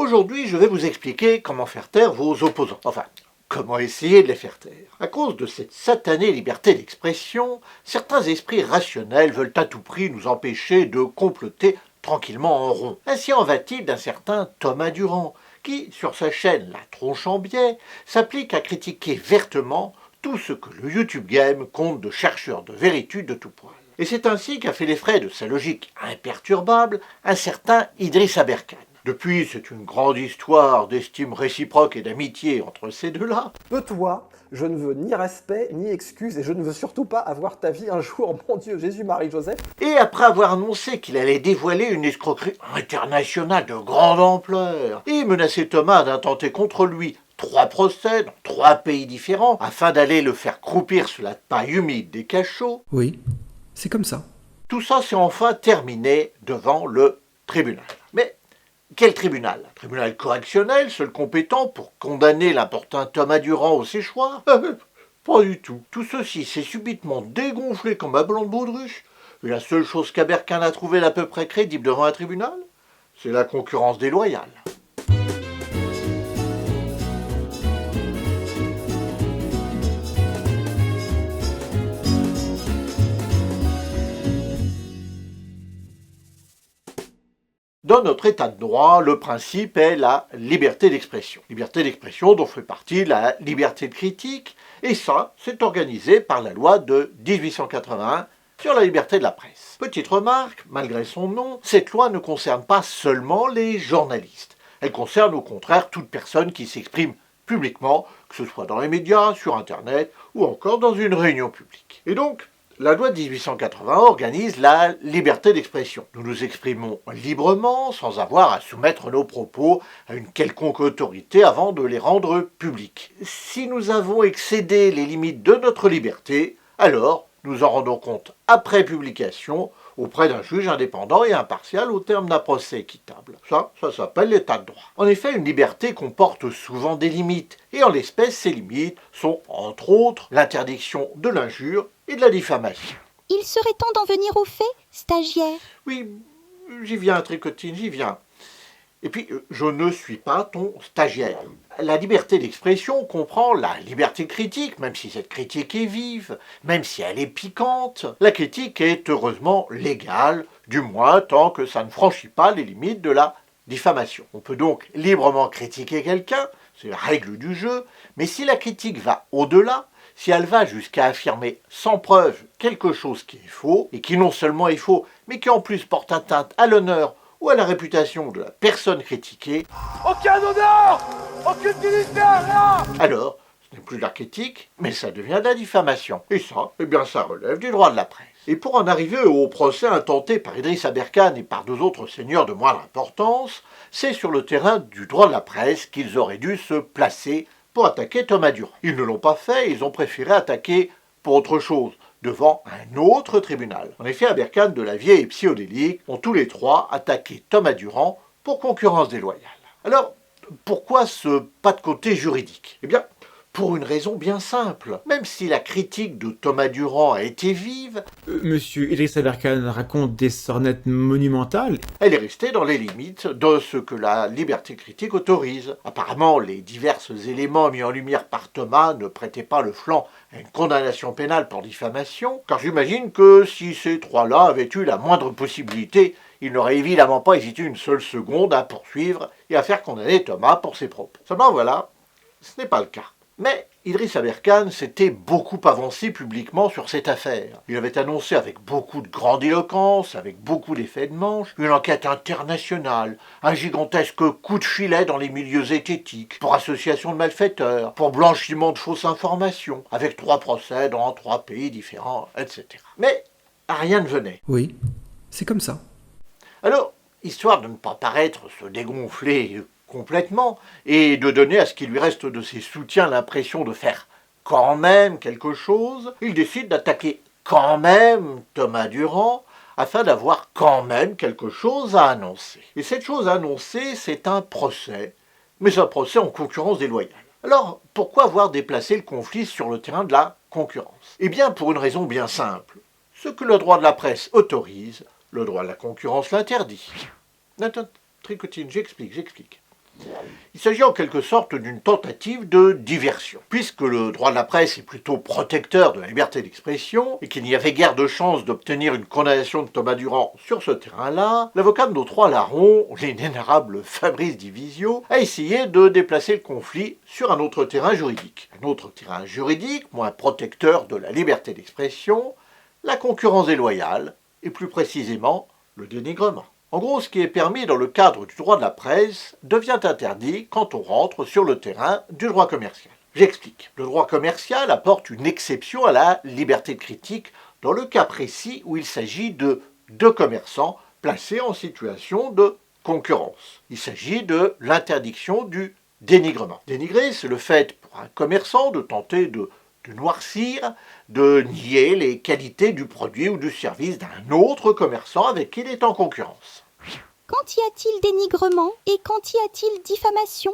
Aujourd'hui, je vais vous expliquer comment faire taire vos opposants. Enfin, comment essayer de les faire taire. À cause de cette satanée liberté d'expression, certains esprits rationnels veulent à tout prix nous empêcher de comploter tranquillement en rond. Ainsi en va-t-il d'un certain Thomas Durand, qui, sur sa chaîne La Tronche en Biais, s'applique à critiquer vertement tout ce que le YouTube Game compte de chercheurs de véritude de tout poil. Et c'est ainsi qu'a fait les frais de sa logique imperturbable un certain Idriss Aberkan. Depuis, c'est une grande histoire d'estime réciproque et d'amitié entre ces deux-là. De toi, je ne veux ni respect, ni excuse, et je ne veux surtout pas avoir ta vie un jour, mon Dieu, Jésus, Marie, Joseph. Et après avoir annoncé qu'il allait dévoiler une escroquerie internationale de grande ampleur, et menacer Thomas d'intenter contre lui 3 procès dans 3 pays différents, afin d'aller le faire croupir sur la paille humide des cachots, Oui, c'est comme ça. tout ça s'est enfin terminé devant le tribunal. Mais quel tribunal? Un tribunal correctionnel, seul compétent pour condamner l'importun Thomas Durand au séchoir? Pas du tout. Tout ceci s'est subitement dégonflé comme un blanc de baudruche. Et la seule chose qu'Aberkan a trouvée d'à peu près crédible devant un tribunal, c'est la concurrence déloyale. Dans notre état de droit, le principe est la liberté d'expression. Liberté d'expression dont fait partie la liberté de critique, et ça, c'est organisé par la loi de 1881 sur la liberté de la presse. Petite remarque, malgré son nom, cette loi ne concerne pas seulement les journalistes. Elle concerne au contraire toute personne qui s'exprime publiquement, que ce soit dans les médias, sur Internet ou encore dans une réunion publique. Et donc, la loi de 1880 organise la liberté d'expression. Nous nous exprimons librement, sans avoir à soumettre nos propos à une quelconque autorité avant de les rendre publics. Si nous avons excédé les limites de notre liberté, alors nous en rendons compte après publication auprès d'un juge indépendant et impartial au terme d'un procès équitable. Ça s'appelle l'état de droit. En effet, une liberté comporte souvent des limites, et en l'espèce, ces limites sont, entre autres, l'interdiction de l'injure et de la diffamation. Il serait temps d'en venir aux faits, stagiaire. Oui, j'y viens, Tricotine, j'y viens. Et puis, je ne suis pas ton stagiaire. La liberté d'expression comprend la liberté critique, même si cette critique est vive, même si elle est piquante. La critique est heureusement légale, du moins tant que ça ne franchit pas les limites de la diffamation. On peut donc librement critiquer quelqu'un, c'est la règle du jeu, mais si la critique va au-delà, si elle va jusqu'à affirmer sans preuve quelque chose qui est faux, et qui non seulement est faux, mais qui en plus porte atteinte à l'honneur ou à la réputation de la personne critiquée, Aucun honneur, aucune dignité, rien. alors ce n'est plus de la critique, mais ça devient de la diffamation. Et ça, eh bien ça relève du droit de la presse. Et pour en arriver au procès intenté par Idriss Aberkan et par 2 autres seigneurs de moindre importance, c'est sur le terrain du droit de la presse qu'ils auraient dû se placer pour attaquer Thomas Durand. Ils ne l'ont pas fait, ils ont préféré attaquer pour autre chose, devant un autre tribunal. En effet, Aberkan, Delavier et Psyodélique ont tous les 3 attaqué Thomas Durand pour concurrence déloyale. Alors, pourquoi ce pas de côté juridique? Eh bien, pour une raison bien simple. Même si la critique de Thomas Durand a été vive, Monsieur Idriss Aberkan raconte des sornettes monumentales. elle est restée dans les limites de ce que la liberté critique autorise. Apparemment, les divers éléments mis en lumière par Thomas ne prêtaient pas le flanc à une condamnation pénale pour diffamation, car j'imagine que si ces 3-là avaient eu la moindre possibilité, ils n'auraient évidemment pas hésité une seule seconde à poursuivre et à faire condamner Thomas pour ses propos. Seulement voilà, ce n'est pas le cas. Mais Idriss Aberkan s'était beaucoup avancé publiquement sur cette affaire. Il avait annoncé avec beaucoup de grandiloquence, avec beaucoup d'effets de manche, une enquête internationale, un gigantesque coup de filet dans les milieux zététiques, pour association de malfaiteurs, pour blanchiment de fausses informations, avec 3 procès dans 3 pays différents, etc. Mais rien ne venait. Oui, c'est comme ça. Alors, histoire de ne pas paraître se dégonfler complètement, et de donner à ce qui lui reste de ses soutiens l'impression de faire quand même quelque chose, il décide d'attaquer quand même Thomas Durand, afin d'avoir quand même quelque chose à annoncer. Et cette chose à annoncer, c'est un procès, mais un procès en concurrence déloyale. Alors, pourquoi avoir déplacé le conflit sur le terrain de la concurrence? Eh bien, pour une raison bien simple. Ce que le droit de la presse autorise, le droit de la concurrence l'interdit. Attends, Tricotine, j'explique. Il s'agit en quelque sorte d'une tentative de diversion. Puisque le droit de la presse est plutôt protecteur de la liberté d'expression et qu'il n'y avait guère de chance d'obtenir une condamnation de Thomas Durand sur ce terrain-là, l'avocat de nos trois larrons, l'inénarrable Fabrice Divisio, a essayé de déplacer le conflit sur un autre terrain juridique. Un autre terrain juridique, moins protecteur de la liberté d'expression, la concurrence déloyale, et plus précisément le dénigrement. En gros, ce qui est permis dans le cadre du droit de la presse devient interdit quand on rentre sur le terrain du droit commercial. J'explique. Le droit commercial apporte une exception à la liberté de critique dans le cas précis où il s'agit de deux commerçants placés en situation de concurrence. Il s'agit de l'interdiction du dénigrement. Dénigrer, c'est le fait pour un commerçant de tenter de noircir, de nier les qualités du produit ou du service d'un autre commerçant avec qui il est en concurrence. Quand y a-t-il dénigrement et quand y a-t-il diffamation?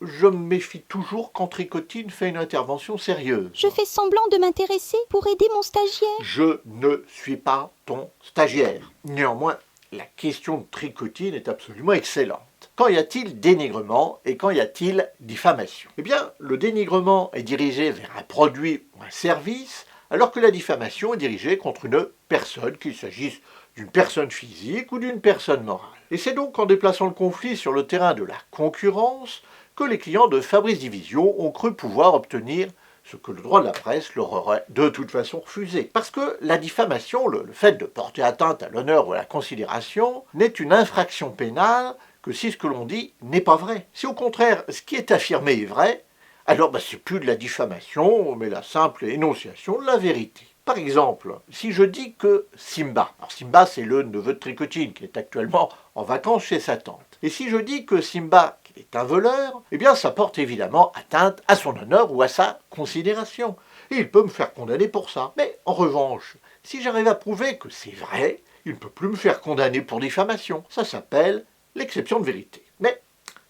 Je me méfie toujours quand Tricotine fait une intervention sérieuse. Je fais semblant de m'intéresser pour aider mon stagiaire. Je ne suis pas ton stagiaire. Néanmoins, la question de Tricotine est absolument excellente. Quand y a-t-il dénigrement et quand y a-t-il diffamation? Eh bien, le dénigrement est dirigé vers un produit ou un service, alors que la diffamation est dirigée contre une personne, qu'il s'agisse d'une personne physique ou d'une personne morale. Et c'est donc en déplaçant le conflit sur le terrain de la concurrence que les clients de Fabrice Divisio ont cru pouvoir obtenir ce que le droit de la presse leur aurait de toute façon refusé. Parce que la diffamation, le fait de porter atteinte à l'honneur ou à la considération, n'est une infraction pénale que si ce que l'on dit n'est pas vrai. Si au contraire ce qui est affirmé est vrai, alors c'est plus de la diffamation, mais la simple énonciation de la vérité. Par exemple, si je dis que Simba, alors Simba c'est le neveu de Tricotine qui est actuellement en vacances chez sa tante, et si je dis que Simba est un voleur, eh bien ça porte évidemment atteinte à son honneur ou à sa considération, et il peut me faire condamner pour ça. Mais en revanche, si j'arrive à prouver que c'est vrai, il ne peut plus me faire condamner pour diffamation. Ça s'appelle l'exception de vérité. Mais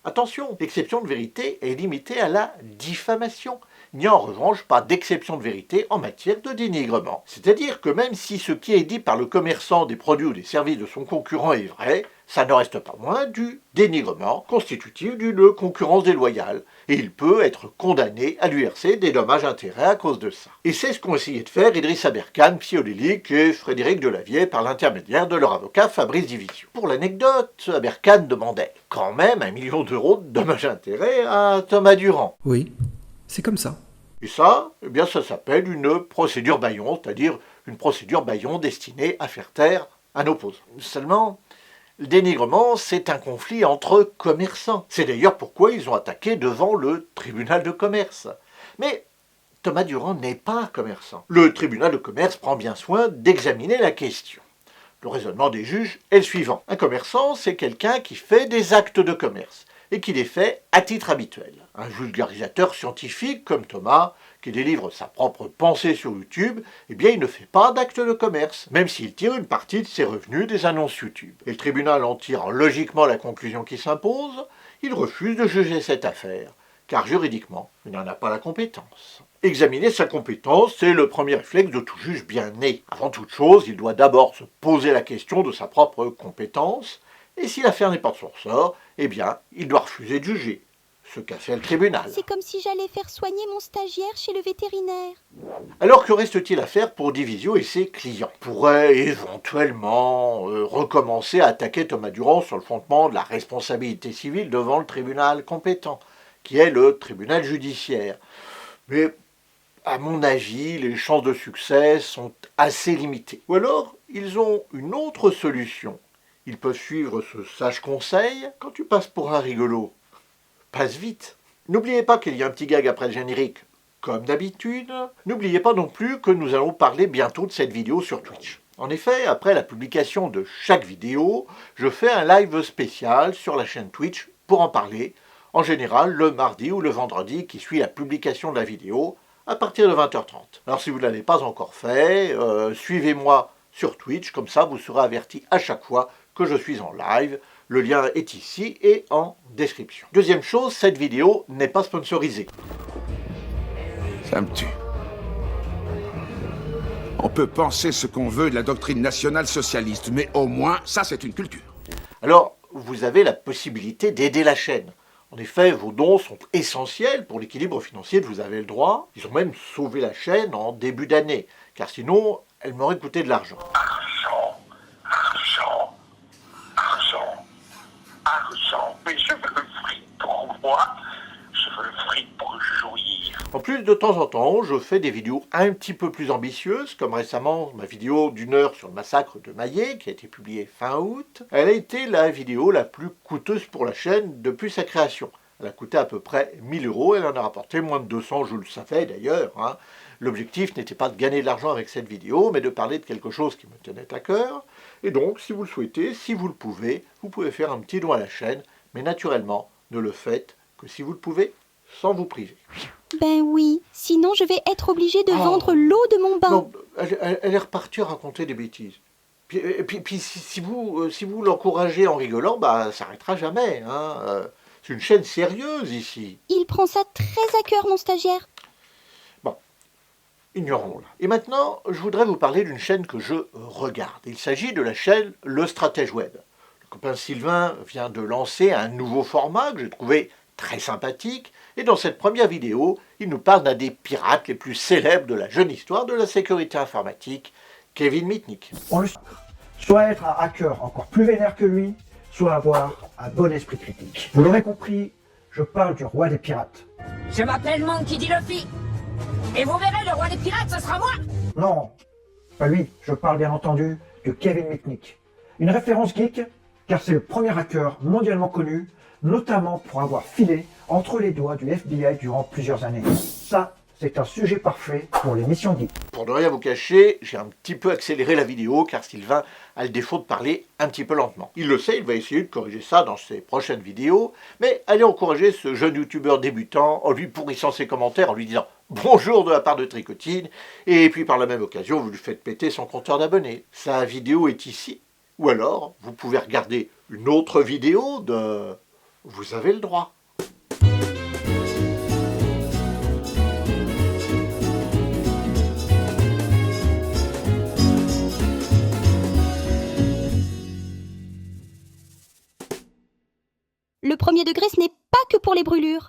attention, l'exception de vérité est limitée à la diffamation. Il n'y a en revanche pas d'exception de vérité en matière de dénigrement. C'est-à-dire que même si ce qui est dit par le commerçant des produits ou des services de son concurrent est vrai, ça ne reste pas moins du dénigrement constitutif d'une concurrence déloyale. Et il peut être condamné à lui verser des dommages-intérêts à cause de ça. Et c'est ce qu'ont essayé de faire Idriss Aberkan, Psyolilic et Frédéric Delavier par l'intermédiaire de leur avocat Fabrice Divisio. Pour l'anecdote, Aberkan demandait quand même 1 million d'euros de dommages-intérêts à Thomas Durand. Oui, c'est comme ça. Et ça, eh bien ça s'appelle une procédure bâillon, c'est-à-dire une procédure bâillon destinée à faire taire un opposant. Seulement, le dénigrement, c'est un conflit entre commerçants. C'est d'ailleurs pourquoi ils ont attaqué devant le tribunal de commerce. Mais Thomas Durand n'est pas un commerçant. Le tribunal de commerce prend bien soin d'examiner la question. Le raisonnement des juges est le suivant. Un commerçant, c'est quelqu'un qui fait des actes de commerce et qui les fait à titre habituel. Un vulgarisateur scientifique comme Thomas, qui délivre sa propre pensée sur YouTube, eh bien il ne fait pas d'acte de commerce, même s'il tire une partie de ses revenus des annonces YouTube. Et le tribunal en tire logiquement la conclusion qui s'impose, il refuse de juger cette affaire, car juridiquement, il n'en a pas la compétence. Examiner sa compétence, c'est le premier réflexe de tout juge bien né. Avant toute chose, il doit d'abord se poser la question de sa propre compétence, et si l'affaire n'est pas de son ressort, eh bien, il doit refuser de juger, ce qu'a fait le tribunal. C'est comme si j'allais faire soigner mon stagiaire chez le vétérinaire. Alors que reste-t-il à faire pour Divisio et ses clients? On pourrait éventuellement recommencer à attaquer Thomas Durand sur le fondement de la responsabilité civile devant le tribunal compétent, qui est le tribunal judiciaire. Mais à mon avis, les chances de succès sont assez limitées. Ou alors, ils ont une autre solution. Ils peuvent suivre ce sage conseil: quand tu passes pour un rigolo, passe vite. N'oubliez pas qu'il y a un petit gag après le générique, comme d'habitude. N'oubliez pas non plus que nous allons parler bientôt de cette vidéo sur Twitch. En effet, après la publication de chaque vidéo, je fais un live spécial sur la chaîne Twitch pour en parler, en général le mardi ou le vendredi qui suit la publication de la vidéo, à partir de 20h30. Alors si vous ne l'avez pas encore fait, suivez-moi sur Twitch, comme ça vous serez averti à chaque fois que je suis en live. Le lien est ici et en description. Deuxième chose, cette vidéo n'est pas sponsorisée. Ça me tue. On peut penser ce qu'on veut de la doctrine nationale socialiste, mais au moins, ça c'est une culture. Alors, vous avez la possibilité d'aider la chaîne. En effet, vos dons sont essentiels pour l'équilibre financier de Vous avez le droit. Ils ont même sauvé la chaîne en début d'année, car sinon, elle m'aurait coûté de l'argent. Argent. Mais je veux le fric pour moi. Je veux le fric pour jouir. En plus, de temps en temps, je fais des vidéos un petit peu plus ambitieuses, comme récemment ma vidéo d'1 heure sur le massacre de Maillet, qui a été publiée fin août. Elle a été la vidéo la plus coûteuse pour la chaîne depuis sa création. Elle a coûté à peu près 1000 €, elle en a rapporté moins de 200, je le savais d'ailleurs. L'objectif n'était pas de gagner de l'argent avec cette vidéo, mais de parler de quelque chose qui me tenait à cœur. Et donc, si vous le souhaitez, si vous le pouvez, vous pouvez faire un petit don à la chaîne, mais naturellement, ne le faites que si vous le pouvez, sans vous priver. Ben oui, sinon je vais être obligée de vendre l'eau de mon bain. Non, elle est repartie à raconter des bêtises. Puis si vous l'encouragez en rigolant, bah, ça n'arrêtera jamais. C'est une chaîne sérieuse ici. Il prend ça très à cœur, mon stagiaire. Ignorons-la. Et maintenant, je voudrais vous parler d'une chaîne que je regarde. Il s'agit de la chaîne Le Stratège Web. Le copain Sylvain vient de lancer un nouveau format que j'ai trouvé très sympathique. Et dans cette première vidéo, il nous parle d'un des pirates les plus célèbres de la jeune histoire de la sécurité informatique, Kevin Mitnick. Soit être un hacker encore plus vénère que lui, soit avoir un bon esprit critique. Vous l'aurez compris, je parle du roi des pirates. Je m'appelle Monkey D. Luffy. Et vous verrez, le roi des pirates, ce sera moi. Non, pas lui, je parle bien entendu de Kevin Mitnick. Une référence geek, car c'est le premier hacker mondialement connu, notamment pour avoir filé entre les doigts du FBI durant plusieurs années. Ça, c'est un sujet parfait pour les missions geek. Pour ne rien vous cacher, j'ai un petit peu accéléré la vidéo car Sylvain a le défaut de parler un petit peu lentement. Il le sait, il va essayer de corriger ça dans ses prochaines vidéos, mais allez encourager ce jeune youtubeur débutant en lui pourrissant ses commentaires, en lui disant bonjour de la part de Tricotine, et puis par la même occasion, vous lui faites péter son compteur d'abonnés. Sa vidéo est ici, ou alors vous pouvez regarder une autre vidéo de Vous avez le droit. Le premier degré, ce n'est pas que pour les brûlures.